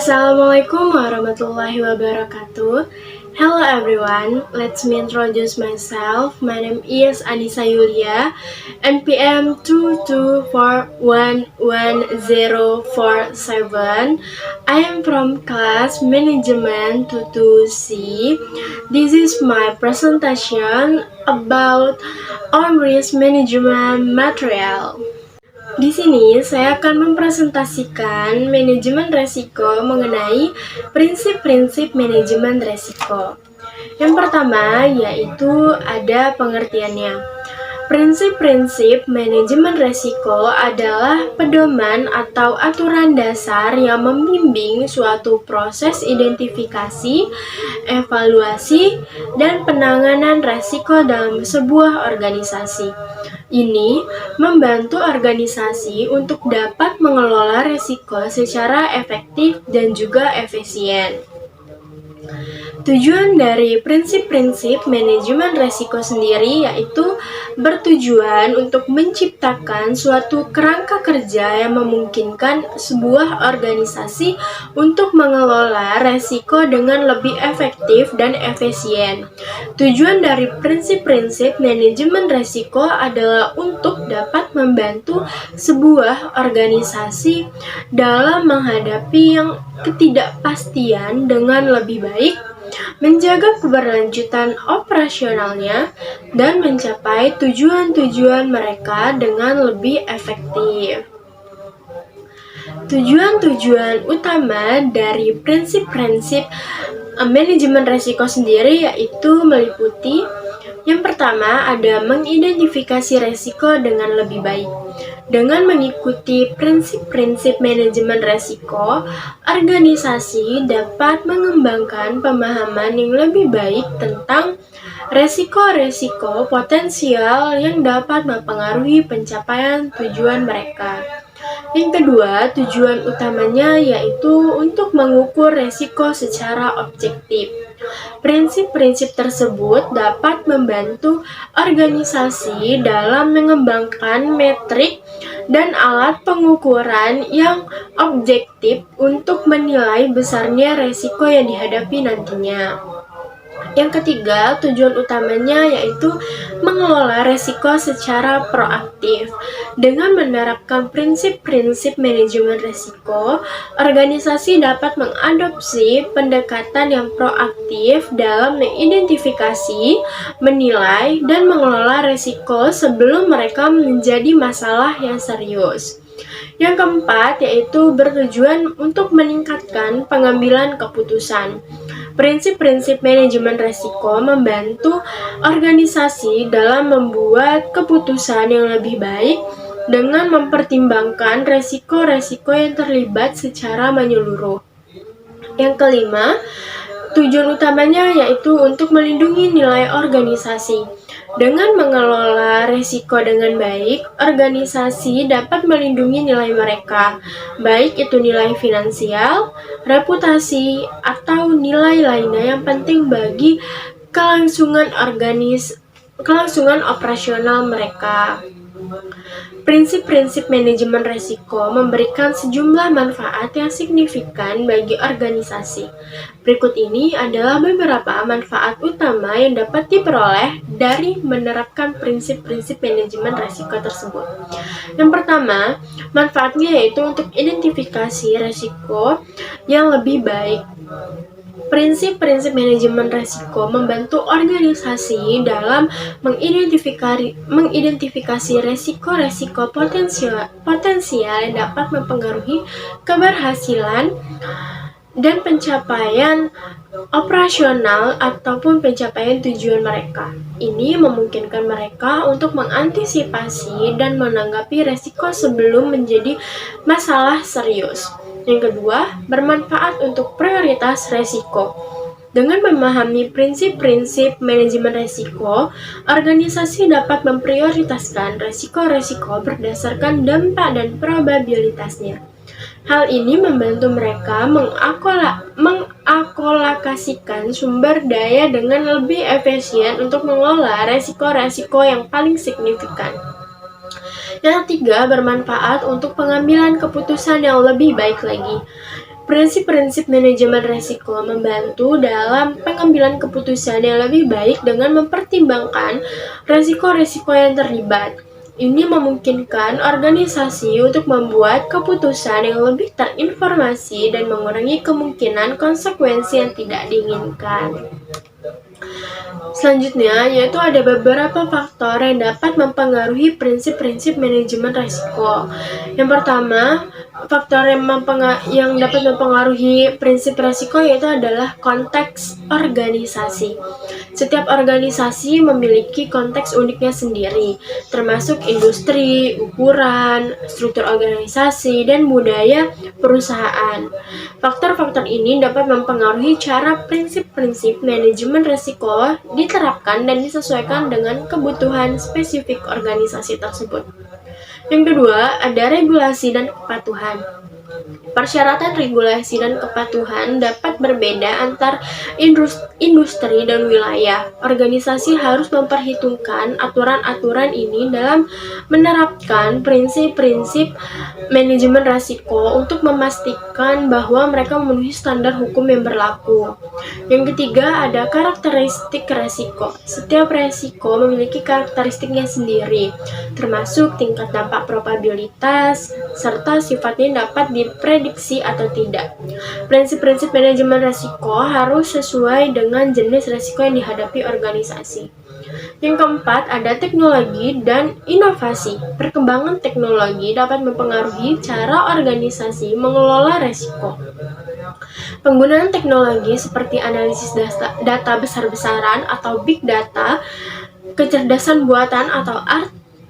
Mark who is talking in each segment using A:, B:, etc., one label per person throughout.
A: Assalamualaikum warahmatullahi wabarakatuh. Hello everyone, let me introduce myself. My name is Anissa Yulia, NPM 224111047. I am from class Management 22C. This is my presentation about on risk management material. Di sini saya akan mempresentasikan manajemen resiko mengenai prinsip-prinsip manajemen resiko. Yang pertama yaitu ada pengertiannya. Prinsip-prinsip manajemen resiko adalah pedoman atau aturan dasar yang membimbing suatu proses identifikasi, evaluasi, dan penanganan resiko dalam sebuah organisasi. Ini membantu organisasi untuk dapat mengelola risiko secara efektif dan juga efisien. Tujuan dari prinsip-prinsip manajemen risiko sendiri yaitu bertujuan untuk menciptakan suatu kerangka kerja yang memungkinkan sebuah organisasi untuk mengelola risiko dengan lebih efektif dan efisien. Tujuan dari prinsip-prinsip manajemen risiko adalah untuk dapat membantu sebuah organisasi dalam menghadapi yang ketidakpastian dengan lebih baik, menjaga keberlanjutan operasionalnya, dan mencapai tujuan-tujuan mereka dengan lebih efektif. Tujuan-tujuan utama dari prinsip-prinsip manajemen risiko sendiri yaitu meliputi yang pertama ada mengidentifikasi risiko dengan lebih baik. Dengan mengikuti prinsip-prinsip manajemen risiko, organisasi dapat mengembangkan pemahaman yang lebih baik tentang risiko-risiko potensial yang dapat mempengaruhi pencapaian tujuan mereka. Yang kedua, tujuan utamanya yaitu untuk mengukur risiko secara objektif. Prinsip-prinsip tersebut dapat membantu organisasi dalam mengembangkan metrik dan alat pengukuran yang objektif untuk menilai besarnya risiko yang dihadapi nantinya. Yang ketiga, tujuan utamanya yaitu mengelola risiko secara proaktif. Dengan menerapkan prinsip-prinsip manajemen risiko, organisasi dapat mengadopsi pendekatan yang proaktif dalam mengidentifikasi, menilai, dan mengelola risiko sebelum mereka menjadi masalah yang serius. Yang keempat, yaitu bertujuan untuk meningkatkan pengambilan keputusan. Prinsip-prinsip manajemen risiko membantu organisasi dalam membuat keputusan yang lebih baik dengan mempertimbangkan risiko-risiko yang terlibat secara menyeluruh. Yang kelima, tujuan utamanya yaitu untuk melindungi nilai organisasi. Dengan mengelola risiko dengan baik, organisasi dapat melindungi nilai mereka, baik itu nilai finansial, reputasi, atau nilai lainnya yang penting bagi kelangsungan operasional mereka. Prinsip-prinsip manajemen risiko memberikan sejumlah manfaat yang signifikan bagi organisasi. Berikut ini adalah beberapa manfaat utama yang dapat diperoleh dari menerapkan prinsip-prinsip manajemen risiko tersebut. Yang pertama, manfaatnya yaitu untuk identifikasi risiko yang lebih baik. Prinsip-prinsip manajemen risiko membantu organisasi dalam mengidentifikasi risiko-risiko potensial yang dapat mempengaruhi keberhasilan dan pencapaian operasional ataupun pencapaian tujuan mereka. Ini memungkinkan mereka untuk mengantisipasi dan menanggapi risiko sebelum menjadi masalah serius. Yang kedua, bermanfaat untuk prioritas risiko. Dengan memahami prinsip-prinsip manajemen risiko, organisasi dapat memprioritaskan risiko-risiko berdasarkan dampak dan probabilitasnya. Hal ini membantu mereka mengalokasikan sumber daya dengan lebih efisien untuk mengelola risiko-risiko yang paling signifikan. Yang ketiga, bermanfaat untuk pengambilan keputusan yang lebih baik lagi. Prinsip-prinsip manajemen risiko membantu dalam pengambilan keputusan yang lebih baik dengan mempertimbangkan risiko-risiko yang terlibat. Ini memungkinkan organisasi untuk membuat keputusan yang lebih terinformasi dan mengurangi kemungkinan konsekuensi yang tidak diinginkan. Selanjutnya, yaitu ada beberapa faktor yang dapat mempengaruhi prinsip-prinsip manajemen risiko. Yang pertama, faktor yang dapat mempengaruhi prinsip risiko yaitu adalah konteks organisasi. Setiap organisasi memiliki konteks uniknya sendiri, termasuk industri, ukuran, struktur organisasi, dan budaya perusahaan. Faktor-faktor ini dapat mempengaruhi cara prinsip-prinsip manajemen risiko diterapkan dan disesuaikan dengan kebutuhan spesifik organisasi tersebut. Yang kedua, ada regulasi dan kepatuhan. Persyaratan regulasi dan kepatuhan dapat berbeda antar industri dan wilayah. Organisasi harus memperhitungkan aturan-aturan ini dalam menerapkan prinsip-prinsip manajemen risiko untuk memastikan bahwa mereka memenuhi standar hukum yang berlaku. Yang ketiga, ada karakteristik risiko. Setiap risiko memiliki karakteristiknya sendiri, termasuk tingkat dampak probabilitas, serta sifatnya dapat diprediksi atau tidak. Prinsip-prinsip manajemen risiko harus sesuai dengan jenis risiko yang dihadapi organisasi. Yang keempat, ada teknologi dan inovasi. Perkembangan teknologi dapat mempengaruhi cara organisasi mengelola risiko. Penggunaan teknologi seperti analisis data besar-besaran atau big data, kecerdasan buatan atau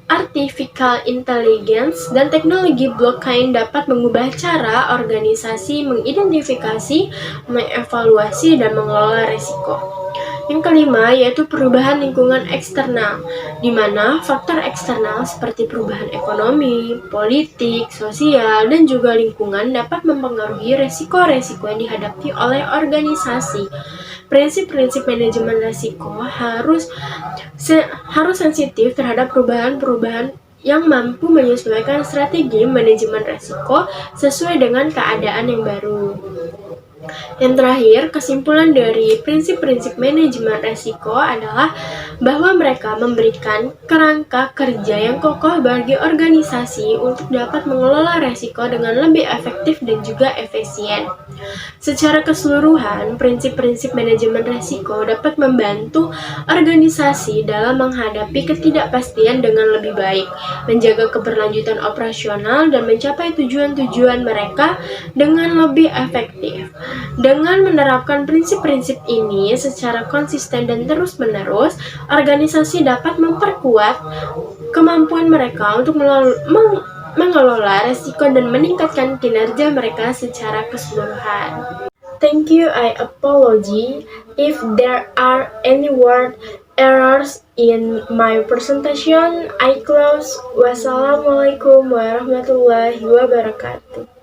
A: artificial intelligence, dan teknologi blockchain dapat mengubah cara organisasi mengidentifikasi, mengevaluasi, dan mengelola risiko. Yang kelima, yaitu perubahan lingkungan eksternal, di mana faktor eksternal seperti perubahan ekonomi, politik, sosial, dan juga lingkungan dapat mempengaruhi risiko-risiko yang dihadapi oleh organisasi. Prinsip-prinsip manajemen risiko harus sensitif terhadap perubahan-perubahan yang mampu menyesuaikan strategi manajemen risiko sesuai dengan keadaan yang baru. Yang terakhir, kesimpulan dari prinsip-prinsip manajemen risiko adalah bahwa mereka memberikan kerangka kerja yang kokoh bagi organisasi untuk dapat mengelola risiko dengan lebih efektif dan juga efisien. Secara keseluruhan, prinsip-prinsip manajemen risiko dapat membantu organisasi dalam menghadapi ketidakpastian dengan lebih baik, menjaga keberlanjutan operasional, dan mencapai tujuan-tujuan mereka dengan lebih efektif. Dengan menerapkan prinsip-prinsip ini secara konsisten dan terus-menerus, organisasi dapat memperkuat kemampuan mereka untuk mengelola risiko dan meningkatkan kinerja mereka secara keseluruhan. Thank you. I apologize if there are any word errors in my presentation. I close. Wassalamualaikum warahmatullahi wabarakatuh.